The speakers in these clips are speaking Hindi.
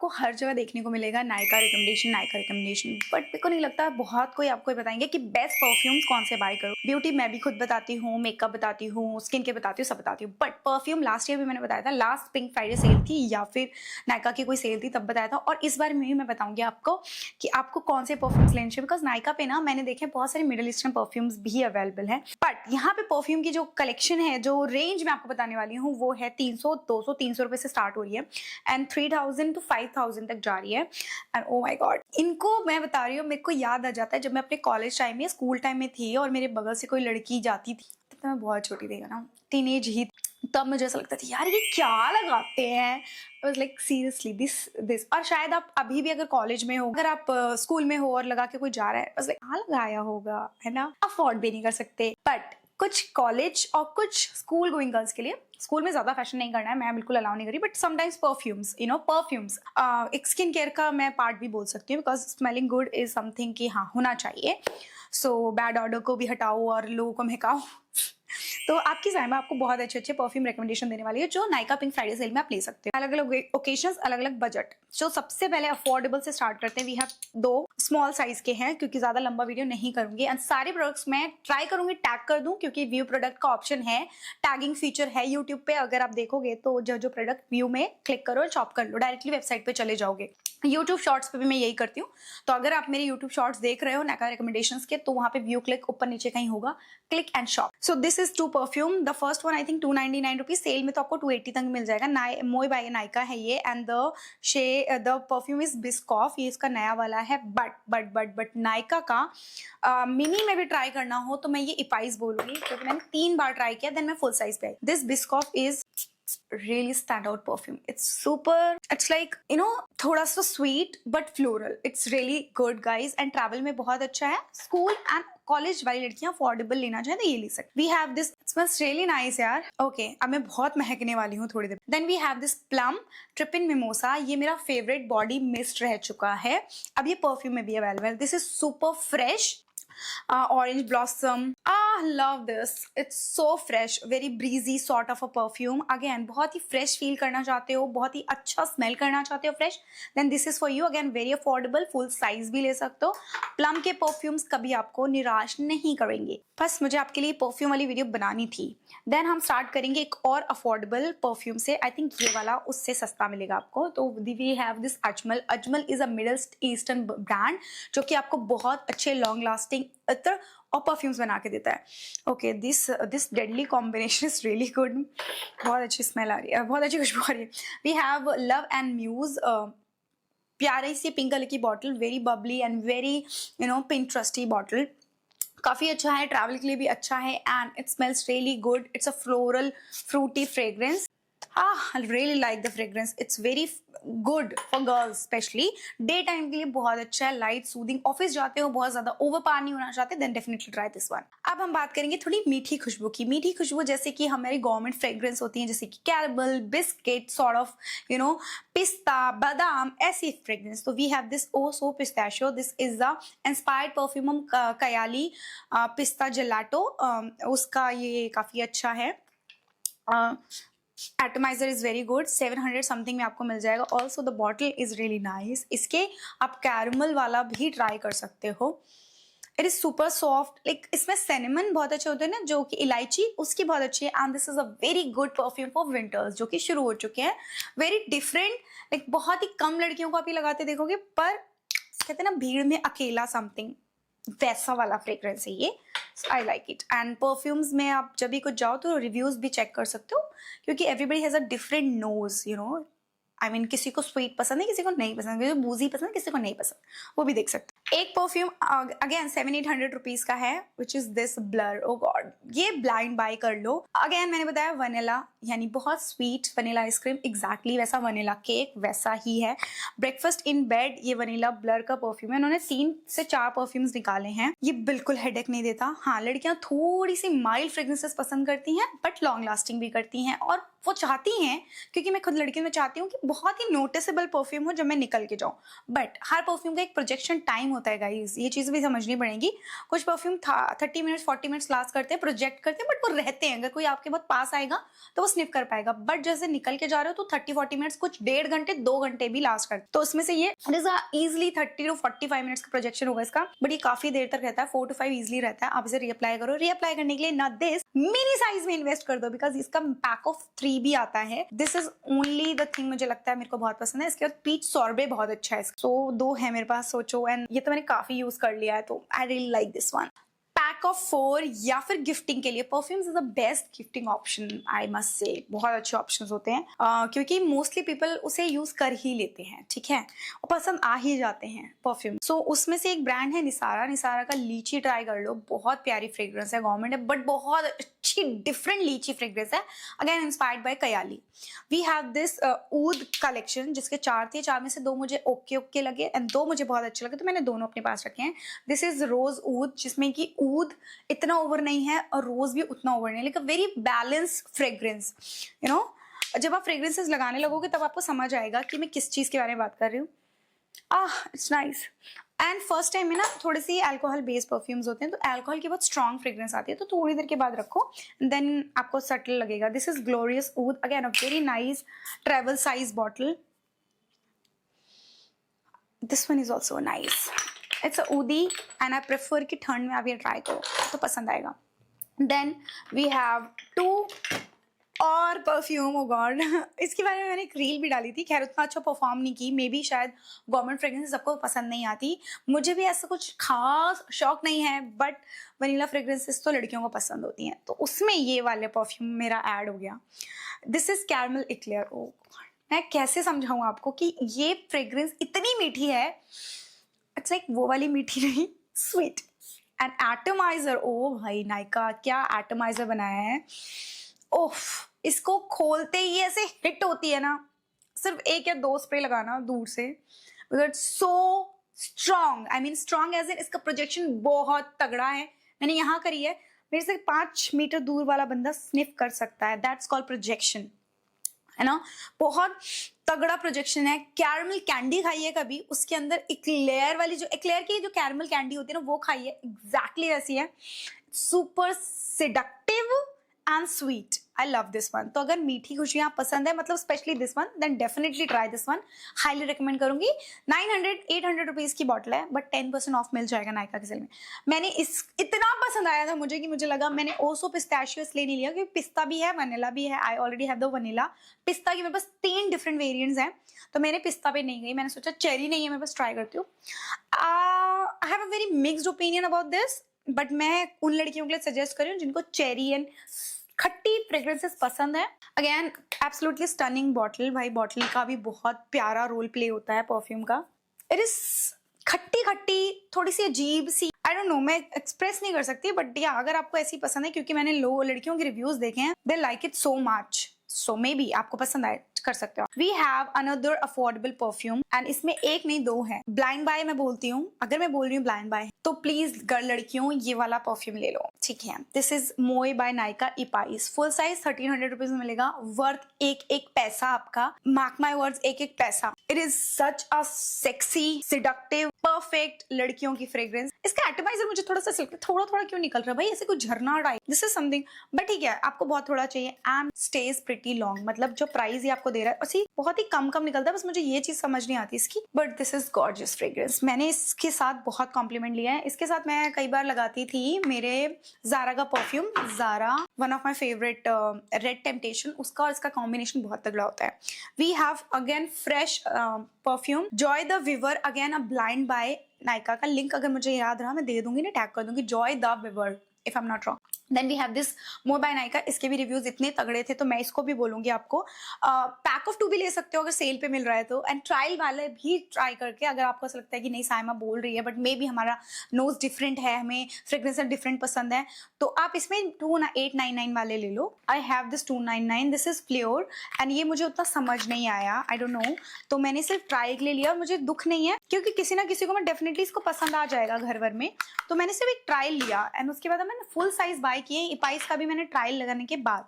आपको हर जगह देखने को मिलेगा नायका रिकमेंडेशन, बट मेरे को नहीं लगता बहुत कोई आपको बताएंगे कि बेस्ट परफ्यूम्स कौन से बाय करो। ब्यूटी मैं भी खुद बताती हूँ, मेकअप बताती हूँ, स्किन केयर बताती हूँ, सब बताती हूँ, बट परफ्यूम लास्ट ईयर भी मैंने बताया था, लास्ट पिंक फ्राइडे सेल थी या फिर नायका की कोई सेल थी तब बताया था, और इस बार में भी मैं बताऊंगी आपको कि आपको कौन से परफ्यूम्स लेने चाहिए। बिकॉज नायका पे ना मैंने देखे बहुत सारे मिडिल ईस्टर्न परफ्यूम्स भी अवेलेबल है, बट यहाँ पे परफ्यूम की जो कलेक्शन है, जो रेंज मैं आपको बताने वाली हूँ वो है 300, 200, 300 रुपए से स्टार्ट हो रही है एंड 3000 to 5000 तक जा रही है। एंड ओ माय गॉड, इनको मैं बता रही हूँ, मेरे को याद आ जाता है जब मैं अपने कॉलेज टाइम में, स्कूल टाइम में थी और मेरे बगल से कोई लड़की जाती थी, तब तो मैं बहुत छोटी थी ना, टीनेज ही, तब मुझे ऐसा लगता था यार ये क्या लगाते हैं। लाइक सीरियसली दिस और शायद आप अभी भी अगर कॉलेज में हो, अगर आप स्कूल में हो और लगा के कोई जा रहा है, बस लाइक क्या लगाया होगा, है ना, अफोर्ड भी नहीं कर सकते। बट कुछ कॉलेज और कुछ स्कूल गोइंग गर्ल्स के लिए, स्कूल में ज्यादा फैशन नहीं करना है, मैं बिल्कुल अलाउ नहीं करी, बट समटाइम्स परफ्यूम्स, परफ्यूम्स एक स्किन केयर का मैं पार्ट भी बोल सकती हूँ, because smelling good is something कि हाँ होना चाहिए। सो बैड ऑर्डर को भी हटाओ और लोगों को महकाओ। तो आपकी साइमा आपको बहुत अच्छे अच्छे परफ्यूम रिकमेंडेशन देने वाली है, जो नायका पिंक फ्राइडे सेल में आप ले सकते हो। अलग अलग ओकेशंस, अलग अलग बजट। जो सबसे पहले अफोर्डेबल से स्टार्ट करते हैं, वी हैव 2 स्मॉल साइज के हैं, क्योंकि ज्यादा लंबा वीडियो नहीं करूंगी एंड सारे प्रोडक्ट्स मैं ट्राई करूंगी टैग कर दूं, क्योंकि व्यू प्रोडक्ट का ऑप्शन है, टैगिंग फीचर है यूट्यूब पे। अगर आप देखोगे तो जो प्रोडक्ट व्यू में क्लिक करो, शॉप कर लो, डायरेक्टली वेबसाइट पे चले जाओगे। यूट्यूब शॉर्ट्स पे भी मैं यही करती हूँ, तो अगर आप मेरे यूट्यूब शॉर्ट्स देख रहे हो नायका रिकमेंडेशंस के, तो वहां पे व्यू क्लिक ऊपर नीचे कहीं होगा, click and shop. So this is 2 perfume. The first one I think 299 rupees, sale में तो आपको 280 तक मिल जाएगा। मोय बाय नायका है ये, and the perfume is Biscoff, ये इसका नया वाला है। बट नायका का मिनी में भी ट्राई करना हो तो मैं ये इपाइस बोलूंगी, क्योंकि मैंने 3 बार ट्राई किया, देन मैं फुल साइज पे आई। This Biscoff is really standout perfume. It's super, it's like थोड़ा सा sweet but floral. It's really good guys, and travel में बहुत अच्छा है। School and कॉलेज वाली लड़कियां अफोर्डेबल लेना चाहे तो ये ले सकते। We have this, it smells really nice यार। ओके, अब मैं बहुत महकने वाली हूँ थोड़ी देर। Then we have this plum trippin mimosa, ये मेरा फेवरेट बॉडी मिस्ट रह चुका है, अब ये परफ्यूम में भी available. This is super fresh, orange blossom. Love this. It's so fresh, very breezy sort of a perfume. Again, बहुत ही fresh feel करना चाहते हो, बहुत ही अच्छा smell करना चाहते हो fresh, then this is for you. Again, very affordable, full size भी ले सकते हो। Plum के perfumes कभी आपको निराश नहीं करेंगे। बस मुझे आपके लिए परफ्यूम वाली वीडियो बनानी थी। देन हम स्टार्ट करेंगे एक और अफोर्डेबल परफ्यूम से। आई थिंक ये वाला उससे सस्ता मिलेगा आपको। तो we have this Ajmal. Ajmal is a middle eastern brand, जो कि आपको बहुत अच्छे लॉन्ग लास्टिंग इत्र और परफ्यूम्स बना के देता है। Okay, this deadly combination is really good. बहुत अच्छी स्मेल आ रही है, बहुत अच्छी खुशबू आ रही है। We have love and muse, प्यारी सी पिंक कलर की bottle, very bubbly and very pinteresty bottle. काफी अच्छा है, ट्रैवल के लिए भी अच्छा है, and it smells really good. It's a floral fruity fragrance. I really like the fragrance. It's very good for girls, especially day time के लिए बहुत अच्छा है, लाइट सूदिंग। ऑफिस जाते हो, बहुत ज्यादा ओवर पावर नहीं होना चाहते, then definitely try this one. अब हम बात करेंगे थोड़ी मीठी खुशबू की। मीठी खुशबू जैसे कि हमारी गवर्नमेंट फ्रेग्रेंस होती है, जैसे कि कैरमल, बिस्किट, सॉर्ट ऑफ पिस्ता, बादाम, ऐसी फ्रेग्रेंस। तो we have this oh so pistachio. This is the inspired perfume Kayali पिस्ता जेलाटो, उसका ये काफी अच्छा है। Atomiser is very good, 700 something में आपको मिल जाएगा। Also the bottle is really nice. इसके आप कैरमल वाला भी ट्राई कर सकते हो। It is super soft, like इसमें सिनेमन बहुत अच्छे होते हैं ना, जो कि इलायची, उसकी बहुत अच्छी है। And this is a very good perfume for winters, जो कि शुरू हो चुके हैं। वेरी डिफरेंट, लाइक बहुत ही कम लड़कियों को आप ये लगाते देखोगे, पर कहते हैं ना भीड़ में अकेला समथिंग, वैसा वाला फ्रेग्रेंस है ये। I like it. And perfumes में आप जब भी कुछ जाओ तो रिव्यूज भी चेक कर सकते हो, क्योंकि everybody has a different nose, I mean किसी को स्वीट पसंद है, किसी को नहीं पसंद, किसी को बूजी पसंद है, किसी को नहीं पसंद, वो भी देख सकते हैं। एक परफ्यूम अगेन 700-800 रुपीज का है, which is this blur. Oh god, ये ब्लाइंड बाय कर लो। अगेन मैंने बताया वनीला, यानी बहुत स्वीट वनीला आइसक्रीम, एग्जैक्टली वैसा वनीला केक वैसा ही है। ब्रेकफास्ट इन बेड, ये वनीला ब्लर का परफ्यूम है। उन्होंने 3 से 4 परफ्यूम्स निकाले हैं। ये बिल्कुल हेडेक नहीं देता। हाँ, लड़कियां थोड़ी सी माइल्ड फ्रेग्रेंसेस पसंद करती हैं, बट लॉन्ग लास्टिंग भी करती हैं, और वो चाहती हैं, क्योंकि मैं खुद लड़की में चाहती हूँ कि बहुत ही नोटिसेबल परफ्यूम हो जब मैं निकल के जाऊँ। बट हर परफ्यूम का एक प्रोजेक्शन टाइम होता है गाइस, ये चीज़ भी समझनी पड़ेगी। कुछ परफ्यूम 30 मिनट्स 40 मिनट्स लास्ट करते हैं, प्रोजेक्ट करते हैं, बट वो रहते हैं। अगर कोई आपके बहुत पास आएगा तो वो स्निफ कर पाएगा, बट जैसे निकल के जा रहे हो तो 30-40 मिनट्स, कुछ 1.5 घंटे 2 घंटे भी लास्ट करते हैं। तो उसमें से ये इजिली 30 to 45 मिनट्स का प्रोजेक्शन होगा इसका, बट ये काफी देर तक रहता है, 4 to 5 इजिली रहता है। आप इसे रीअप्लाई करो। रीअप्लाई करने के लिए ना दिस मिनी साइज में इन्वेस्ट कर दो, बिकॉज इसका पैक ऑफ 3 भी आता है। This is only the thing, मुझे लगता है मेरे को बहुत पसंद है। इसके बाद पीच सॉर्बे बहुत अच्छा है, सो 2 है मेरे पास, सोचो। एंड ये तो मैंने काफी यूज कर लिया है, तो I really like this one. Pack of 4 या फिर गिफ्टिंग के लिए perfumes is the best gifting option, I must say. बहुत अच्छे ऑप्शंस होते हैं, क्योंकि मोस्टली पीपल उसे यूज कर ही लेते हैं, ठीक है, और पसंद आ ही जाते हैं परफ्यूम। सो उसमें से एक ब्रांड है निसारा। निसारा का लीची ट्राई कर लो, बहुत प्यारी फ्रेग्रेंस है, गवर्नमेंट है, बट बहुत अच्छी डिफरेंट लीची फ्रेग्रेंस है, again inspired by Kayali. We have this oud collection, जिसके 4 थे, 4 में से 2 मुझे ओके लगे एंड 2 मुझे बहुत अच्छे लगे, तो मैंने दोनों अपने पास रखे हैं। दिस इज रोज ऊद, जिसमें कि ऊद इतना ओवर नहीं है और रोज भी उतना ओवर नहीं, like a very balance fragrance, you know. जब आप फ्रेग्रेंसेस लगाने लगोगे तब आपको समझ आएगा कि मैं किस चीज के बारे में बात कर रही हूँ। It's nice. And first time में ना थोड़ी सी अल्कोहल बेस्ड परफ्यूम्स होते हैं, तो अल्कोहल की बहुत स्ट्रॉन्ग फ्रेग्रेंस आती है, तो थोड़ी देर के बाद रखो, देन आपको सटल लगेगा। This is glorious oud, again a very nice travel size bottle. This one is also nice, it's a oudy and I prefer कि ठंड में आप ये ट्राई करो तो पसंद आएगा। देन वी हैव 2 और परफ्यूम, ओ गॉड इसके बारे में मैंने एक रील भी डाली थी, खैर उतना अच्छा परफॉर्म नहीं की, मे बी शायद गवर्नमेंट फ्रेग्रेंस सबको पसंद नहीं आती, मुझे भी ऐसा कुछ खास शौक नहीं है, बट वनीला फ्रेग्रेंसेस तो लड़कियों को पसंद होती हैं, तो उसमें ये वाले परफ्यूम मेरा ऐड हो गया। This is caramel eclair. Oh मैं कैसे समझाऊं आपको कि ये फ्रेग्रेंस इतनी मीठी है, इट्स लाइक वो वाली मीठी नहीं, स्वीट। एंड एटमाइजर, ओ भाई नायका क्या एटमाइजर बनाया है, ओफ, इसको खोलते ही ऐसे हिट होती है ना, सिर्फ 1 या 2 स्प्रे लगाना दूर से, because so strong, I mean strong as in इसका प्रोजेक्शन बहुत तगड़ा है। मैंने यहाँ करी है, मेरे से 5 मीटर दूर वाला बंदा स्निफ कर सकता है, दैट्स कॉल्ड प्रोजेक्शन, है ना, बहुत तगड़ा प्रोजेक्शन है। कैरमल कैंडी खाइए कभी, उसके अंदर एक्लेयर वाली, जो एक्लेयर की जो कैरमल कैंडी होती है ना, वो खाइए, एग्जैक्टली वैसी है, super seductive and sweet. I love this one. तो अगर मीठी खुशियां पसंद है, मतलब specially this one, then definitely try this one, highly recommend करूंगी। 900-800 रुपीज की बॉटल है, बट 10% ऑफ मिल जाएगा नायका के सेल में। मैंने इस इतना पसंद आया था मुझे कि मुझे लगा, मैंने ओसो पिस्ताशियो इसलिए नहीं लिया क्योंकि पिस्ता भी है, वनीला भी है, I already have the vanilla. पिस्ता की मेरे पास 3 डिफरेंट वेरिएंट्स हैं, तो मैंने पिस्ता पे नहीं गई, मैंने सोचा चेरी नहीं है मेरे पास, ट्राई करती हूँ। I have a very mixed opinion about this, but मैं उन लड़कियों के लिए सजेस्ट कर रही हूँ जिनको चेरी एंड खट्टी फ्रेग्रेंसेस पसंद है। अगेन एब्सोल्युटली स्टनिंग बॉटल, भाई बॉटल का भी बहुत प्यारा रोल प्ले होता है परफ्यूम का। इट इज खट्टी खट्टी, थोड़ी सी अजीब सी, आई डोंट नो, मैं एक्सप्रेस नहीं कर सकती, बट या अगर आपको ऐसी पसंद है, क्योंकि मैंने लड़कियों के रिव्यूज देखे हैं, they like it so much, so may be आपको पसंद आए, कर सकते हो। We have another affordable perfume, and इसमें 1 नहीं 2 है। ब्लाइंड बाय मैं बोलती हूँ, अगर मैं बोल रही हूँ ब्लाइंड बाय, तो प्लीज गर्ल लड़कियों ये वाला परफ्यूम ले लो, ठीक है। This is moi by Nykaa इपाइस, फुल साइज 1300 रुपीज में मिलेगा, वर्थ एक पैसा आपका, मार्क माई वर्ड्स, एक पैसा। It is such a sexy seductive perfect लड़कियों की फ्रेग्रेंस। इसका एटमाइजर मुझे थोड़ा सा थोड़ा क्यों निकल रहा है भाई, ऐसे कुछ झरना type, this is something, but ठीक है, आपको बहुत थोड़ा चाहिए। एंड स्टेज प्रिटी लॉन्ग, मतलब जो प्राइस ये आपको दे रहा है उसी बहुत ही कम निकलता है, बस मुझे ये चीज समझ नहीं आती इसकी, but this is gorgeous fragrance. मैंने इसके साथ बहुत कॉम्प्लीमेंट लिया है। इसके साथ मैं कई बार लगाती थी मेरे ज़ारा का perfume, Zara one of my favourite, red temptation, उसका और इसका कॉम्बिनेशन बहुत तगड़ा होता है। We have again fresh perfume, joie de vivre, again a blind buy Nykaa का लिंक अगर मुझे याद रहा मैं दे दूंगी ना, टैग कर दूंगी, joie de vivre if I am not wrong. Then we have this more by Nykaa, इसके भी रिव्यूज इतने तगड़े थे, तो मैं इसको भी बोलूंगी आपको। पैक ऑफ 2 भी ले सकते हो अगर सेल पे मिल रहा है तो, एंड ट्रायल वाले भी ट्राई करके, अगर आपको ऐसा लगता है कि नहीं साइमा बोल रही है बट मे बी हमारा नोज डिफरेंट है, हमें फ्रेग्रेंस डिफरेंट पसंद है, तो आप इसमें 899 वाले ले लो। I have this 299, this is flavour, and ये मुझे उतना समझ नहीं आया, आई डोंट नो, तो मैंने सिर्फ ट्राई के लिए लिया। मुझे दुख नहीं है क्योंकि किसी ना किसी को मैं डेफिनेटली इसको पसंद आ जाएगा घर भर में, तो मैंने सिर्फ एक ट्रायल लिया, एंड उसके बाद मैंने फुल साइज बाय बाय किए इपाइस का भी मैंने ट्रायल लगाने के बाद।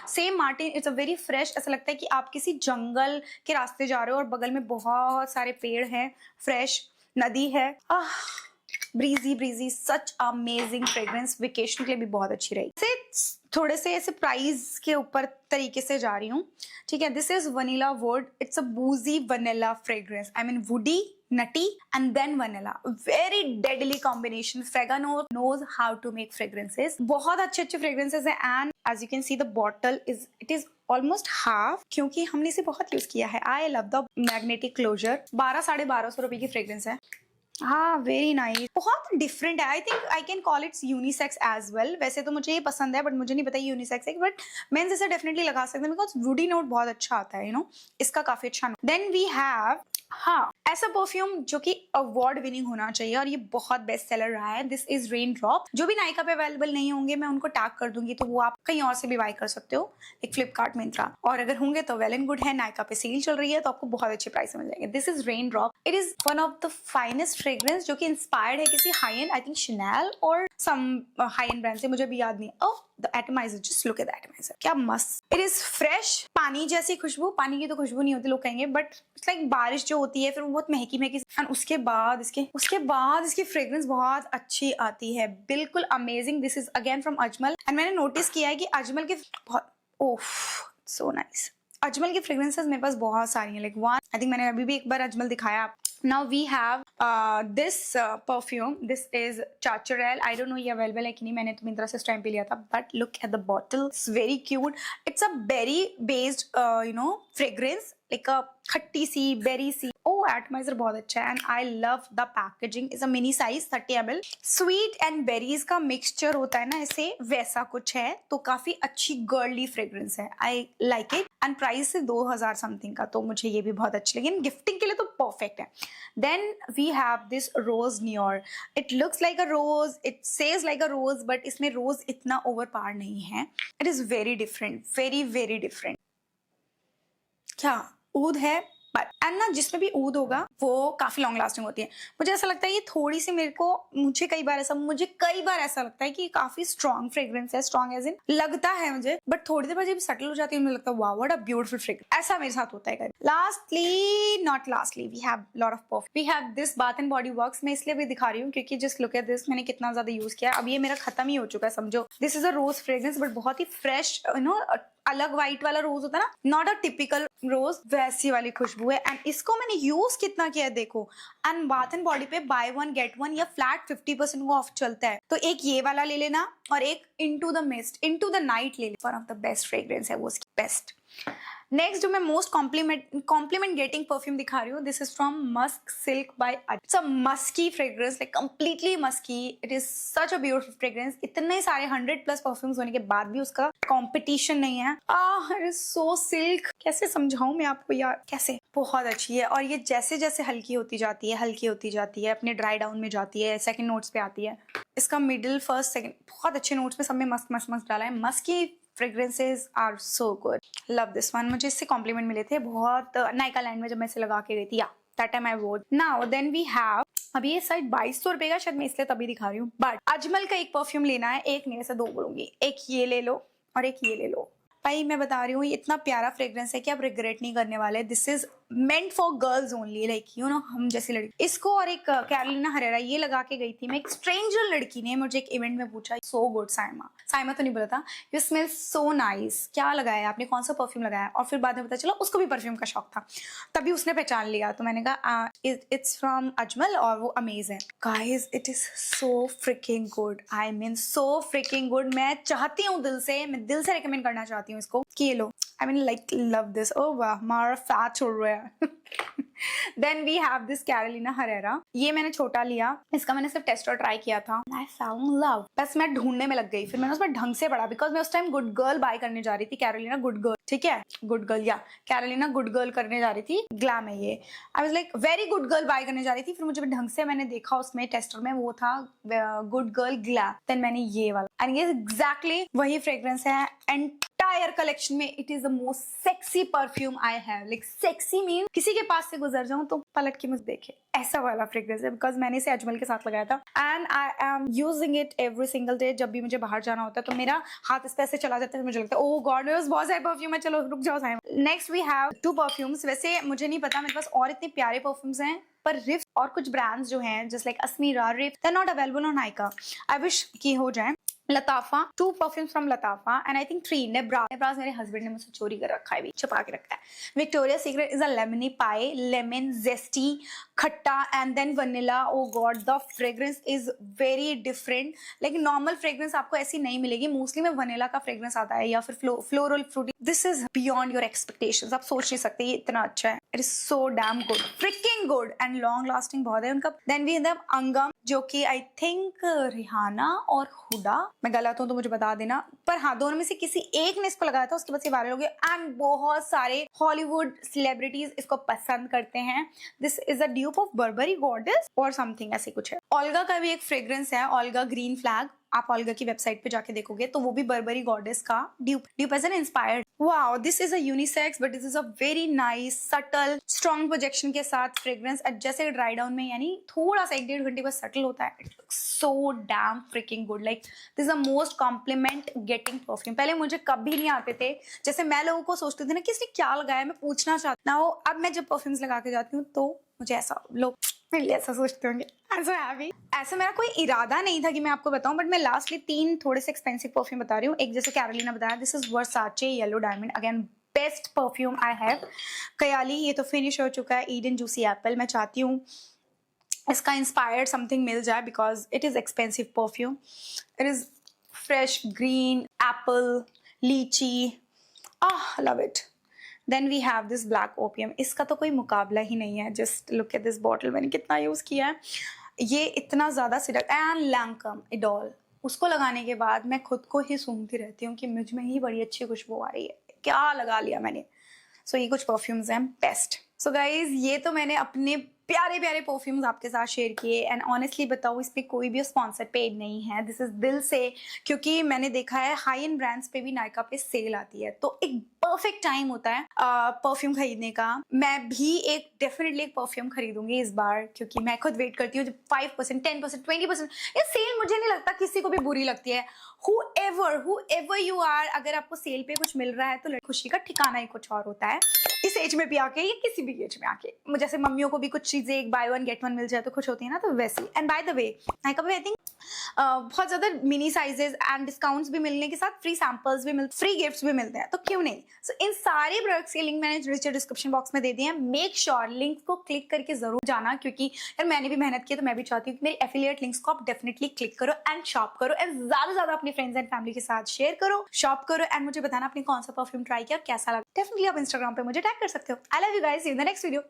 Same Martin, it's a very fresh, ऐसा लगता है कि आप किसी जंगल के रास्ते जा रहे हो और बगल में बहुत सारे पेड़ हैं, फ्रेश नदी है, breezy breezy, such amazing fragrance, vacation के लिए भी बहुत अच्छी रही। थोड़े से ऐसे प्राइस के ऊपर तरीके से जा रही हूँ, ठीक है। This is vanilla wood, it's a boozy vanilla fragrance, I mean woody, nutty and then vanilla, very deadly combination. Fregano knows how to make fragrances, बहुत अच्छे अच्छे fragrances हैं। and as you can see the bottle is almost half, क्योंकि हमने इसे बहुत यूज किया है। I love the magnetic closure। 1200-1250 रुपए की फ्रेग्रेंस है। हाँ, वेरी नाइस, बहुत डिफरेंट है। I think I can call it's unisex as well. वैसे तो मुझे ये पसंद है बट मुझे नहीं पता यूनिसेक्स है, बट मेंस इसे डेफिनेटली लगा सकते हैं बिकॉज वुडी नोट बहुत अच्छा आता है, इसका काफी अच्छा नोट। देन वी हैव, हाँ, ऐसा परफ्यूम जो कि अवार्ड विनिंग होना चाहिए और ये बहुत बेस्ट सेलर रहा है। This is rain drop. जो भी नायका पे अवेलेबल नहीं होंगे मैं उनको टैग कर दूंगी, तो वो आप कहीं और से भी बाय कर सकते हो, एक फ्लिपकार्ट, मिंत्रा, और अगर होंगे तो वेल एंड गुड है। नायका पे सेल चल रही है तो आपको बहुत अच्छे प्राइस में मिल जाएंगे। This is rain drop. It is one of the finest fragrance जो कि इंस्पायर्ड है किसी high and, I think Chanel और सम हाई एंड ब्रांड से, मुझे भी याद नहीं। Oh, the atomiser, just look at the atomiser, क्या मस्त। इट इज फ्रेश, पानी जैसी खुशबू। पानी की तो खुशबू नहीं होती लोग कहेंगे, बट इट्स लाइक बारिश जो होती है फिर वो बहुत महकी महकी, एंड उसके बाद इसकी फ्रेग्रेंस बहुत अच्छी आती है, बिल्कुल amazing. This is again from Ajmal, and मैंने नोटिस किया है कि अजमल के बहुत, ओह सो नाइस, अजमल की फ्रेग्रेंसेस मेरे पास बहुत सारी हैं, लाइक वन, आई थिंक मैंने अभी भी एक बार अजमल दिखाया आप। Now we have this perfume. This is Chacharel. I don't know ये available है कि नहीं, मैंने तो मिंत्रा से इस टाइम पे लिया था, but look at the bottle. It's very cute. It's a berry based fragrance, like a खट्टी सी, बेरी सी। ओह, एटमाइजर बहुत अच्छा है, and I love the packaging. Is a mini size 30 ml। Sweet and berries का मिक्सचर होता है ना, ऐसे वैसा कुछ है, तो काफी अच्छी गर्ली फ्रेग्रेंस है। I like it, and price है 2000 समथिंग का, तो मुझे ये भी बहुत अच्छी लगी। गिफ्टिंग के लिए तो परफेक्ट है। Then we have this rose noir. It looks like a rose, it says like a rose, but इसमें रोज इतना ओवर पावर नहीं है। It is very different, very very different. क्या ऊद है, बट एंड ना जिसमें भी ऊद होगा वो काफी लॉन्ग लास्टिंग होती है। मुझे ऐसा लगता है ये थोड़ी सी मुझे कई बार ऐसा लगता है कि काफी स्ट्रॉन्ग फ्रेग्रेंस है, स्ट्रॉन्ग एज इन लगता है मुझे, बट थोड़ी देर बाद जब सेटल हो जाती है मुझे लगता है wow what a beautiful fragrance. ऐसा मेरे साथ होता है। Lastly not lastly we have lot of perfume. We have this Bath and Body Works. मैं इसलिए भी दिखा रही हूँ क्योंकि जस्ट लुक एट दिस, मैंने कितना ज्यादा यूज किया, अब ये मेरा खत्म ही हो चुका है समझो। This is a rose fragrance, but बहुत ही फ्रेश, अलग व्हाइट वाला रोज होता है ना, नॉट अ टिपिकल रोज, वैसी वाली खुशबू है। एंड इसको मैंने यूज कितना किया है देखो, एंड बाथ एंड बॉडी पे बाय वन गेट वन या फ्लैट 50% ऑफ चलता है, तो एक ये वाला ले लेना और एक into the mist, into the night ले लेना। One of the best fragrance है वो, उसकी बेस्ट। नेक्स्ट जो मैं मोस्ट कॉम्प्लीमेंट गेटिंग परफ्यूम दिखा रही हूँ, this is from Musk Silk by it's a musky fragrance, like completely musky. It is such a beautiful fragrance. इतने सारे 100+ परफ्यूम्स होने के बाद भी उसका कंपटीशन नहीं है। इट इज सो सिल्क, कैसे समझाऊं मैं आपको यार, कैसे, बहुत अच्छी है। और ये जैसे जैसे हल्की होती जाती है, अपने ड्राई डाउन में जाती है, सेकंड नोट्स पे आती है। इसका मिडिल, फर्स्ट, सेकंड बहुत अच्छे नोट्स में सब में मस्त मस्त मस्त डाला है। Musky fragrances are so good, love this one. मुझे इससे कॉम्प्लीमेंट मिले थे बहुत नायका लैंड में जब मैं इसे लगा के गई थी, या दैट टाइम आई वोर। नाउ देन वी हैव, अभी ये शायद 2200 रुपए का, शायद मैं इसलिए तभी दिखा रही हूँ, बट अजमल का एक परफ्यूम लेना है, एक नहीं वैसे दो बोलूंगी, एक ये ले लो और एक ये ले लो। भाई मैं बता रही हूँ ये इतना प्यारा फ्रेग्रेंस है कि आप रिग्रेट नहीं करने वाले। This is meant for girls only, like you know हम जैसी लड़की। इसको और एक कैरोलिना हरेरा ये लगा के गई थी मैं। एक स्ट्रेंजर लड़की ने मुझे एक इवेंट में पूछा, सो गुड साइमा तो नहीं बोला था, यू स्मेल सो नाइस, क्या लगाया है आपने, कौन सा परफ्यूम लगाया। और फिर बाद में पता चला उसको भी परफ्यूम का शौक था, तभी उसने पहचान लिया। तो मैंने कहा इट्स फ्रॉम अजमल और वो amazing. Guys it is so fricking good, I mean so fricking good. मैं चाहती हूँ दिल से रिकमेंड करना चाहती हूँ इसको कि ये लो। I mean like love this. Oh वाह, हमारा फैट हो रहा है। Then we have this Carolina Herrera. ये मैंने छोटा लिया, इसका मैंने सिर्फ टेस्ट और ट्राई किया था। I found love. बस मैं ढूंढने में लग गई, फिर मैंने उसमें ढंग से पढ़ा, बिकॉज मैं उस टाइम गुड गर्ल बाय करने जा रही थी। कैरोलिना गुड गर्ल, ठीक है, गुड गर्ल या कैरोलिना गुड गर्ल करने जा रही थी, ग्लैम है ये। I was like very good girl buy करने जा रही थी, फिर मुझे ढंग से मैंने देखा उसमें टेस्टर में वो था गुड गर्ल ग्लैम, देन मैंने ये वाला, एंड ये एग्जैक्टली वही फ्रेग्रेंस है। एंटायर एंटायर कलेक्शन में it is the most sexy perfume I have. Like sexy mean किसी के पास से गुजर जाऊं तो पलट के मुझे देखे, ऐसा वाला फ्रेग्रेंस है। बिकॉज मैंने इसे अजमल के साथ लगाया था and I am using it every single day. जब भी मुझे बाहर जाना होता है तो मेरा हाथ इस पे ऐसे चला जाता है, मुझे लगता है ओह गॉड बहुत सारे परफ्यूम है, चलो रुक जाओ Saim. Next we have 2 perfumes. वैसे मुझे नहीं पता, मेरे पास और इतने प्यारे परफ्यूम्स हैं, पर रिफ और कुछ ब्रांड्स जो हैं जस्ट लाइक अस्मीरा, रिफ, they are not available on Nykaa. I wish की हो जाए। Lattafa, 2 perfumes from Lattafa and I think 3 Nebras मेरे हस्बैंड ने मुझसे चोरी कर रखा है, भी छुपा के रखा है। Victoria secret is a lemony pie, lemon zesty खट्टा and then vanilla. Oh God the fragrance is very different. लेकिन नॉर्मल फ्रेग्रेंस आपको ऐसी नहीं मिलेगी, मोस्टली में वनीला का फ्रेग्रेंस आता है या फिर floral fruity. This is beyond your expectations. आप सोच नहीं सकते ये इतना अच्छा है। It is so damn good, freaking good and long lasting बहुत है उनका। देन वी हैव अंगम, जो कि आई थिंक रिहाना और हुडा, मैं गलत हूं तो मुझे बता देना, पर हाँ दोनों में से किसी एक ने इसको लगाया था, उसके बाद से वायरल हो गया एंड बहुत सारे हॉलीवुड सेलिब्रिटीज इसको पसंद करते हैं। This is a dupe of Burberry Goddess और समथिंग ऐसे कुछ है। ओल्गा का भी एक फ्रेग्रेंस है, ओल्गा ग्रीन फ्लैग। आप ओल्गा की वेबसाइट पे जाके देखोगे तो वो भी बर्बरी गॉडेस का dupe as an inspired. Wow, this is a unisex but this is a very nice subtle strong projection के साथ फ्रेग्रेंस। जैसे ड्राई डाउन में यानी थोड़ा सा 1-1.5 घंटे बाद सटल होता है। It looks so damn freaking good. Like this is the most compliment getting perfume. पहले मुझे कभी नहीं आते थे, जैसे मैं लोगों को सोचती थी ना कि इसने क्या लगाया, मैं पूछना चाहती हूँ। अब मैं जब परफ्यूम्स लगा के जाती हूँ तो मुझे ऐसा लोग मेरे लिए ऐसा सोचते होंगे। ऐसा मेरा कोई इरादा नहीं था कि मैं आपको बताऊं, बट मैं लास्टली 3 थोड़े से एक्सपेंसिव परफ्यूम बता रही हूँ। एक जैसे कैरोलिना बताया, this is Versace yellow diamond, again best perfume I have. Kayali, ये तो फिनिश हो चुका है। ईडन जूसी एप्पल, मैं चाहती हूँ इसका इंस्पायर्ड समथिंग मिल जाए because it is expensive perfume. It is fresh green apple lychee, love it. Then we have this black opium, इसका तो कोई मुकाबला ही नहीं है। Just look at this bottle, मैंने कितना यूज किया है, ये इतना ज्यादा सिडक। एंड लैंकम इडोल, उसको लगाने के बाद मैं खुद को ही सूंघती रहती हूँ कि मुझ में ही बड़ी अच्छी खुशबू आ रही है, क्या लगा लिया मैंने। सो ये कुछ परफ्यूम्स हैं बेस्ट। सो गाइज ये तो मैंने अपने प्यारे प्यारे परफ्यूम्स आपके साथ शेयर किए एंड ऑनेस्टली बताऊँ इस पे कोई भी स्पॉन्सर पेड नहीं है। दिस इज दिल से, क्योंकि मैंने देखा है हाई एंड ब्रांड्स पे भी नायका पे सेल आती है, तो एक परफेक्ट टाइम होता है परफ्यूम खरीदने का। मैं भी डेफिनेटली एक परफ्यूम खरीदूंगी इस बार, क्योंकि मैं खुद वेट करती हूँ जब 5%, 10%, 20% ये सेल मुझे नहीं लगता किसी को भी बुरी लगती है। whoever you are, अगर आपको सेल पे कुछ मिल रहा है तो खुशी का ठिकाना ही कुछ और होता है। इस एज में भी आके या किसी भी एज में आके, जैसे मम्मियों को भी कुछ चीजें एक बाय 1 गेट 1 मिल जाए तो खुश होती है ना, तो वैसे ही। And by the way Nykaa पे आई थिंक बहुत ज्यादा मिनी साइजेस एंड डिस्काउंट्स भी मिलने के साथ फ्री सैंपल्स भी मिलते, फ्री गिफ्ट्स भी मिलते हैं, तो क्यों नहीं। सो इन सारे प्रोडक्ट्स के लिंक मैंने नीचे डिस्क्रिप्शन बॉक्स में दे दिए हैं। मेक श्योर लिंक को क्लिक करके जरूर जाना, क्योंकि यार मैंने भी मेहनत की है, तो मैं भी चाहती हूँ कि मेरी एफिलिएट लिंक्स को आप डेफिनेटली क्लिक करो एंड शॉप करो एंड ज्यादा ज्यादा अपने फ्रेंड्स एंड फैमिली के साथ शेयर करो, शॉप करो एंड मुझे बताना आपने कौन सा परफ्यूम ट्राई किया, कैसा लगा। डेफिनेटली आप इंस्टाग्राम पे मुझे टैग कर सकते हो। I love you guys, see you in the next video.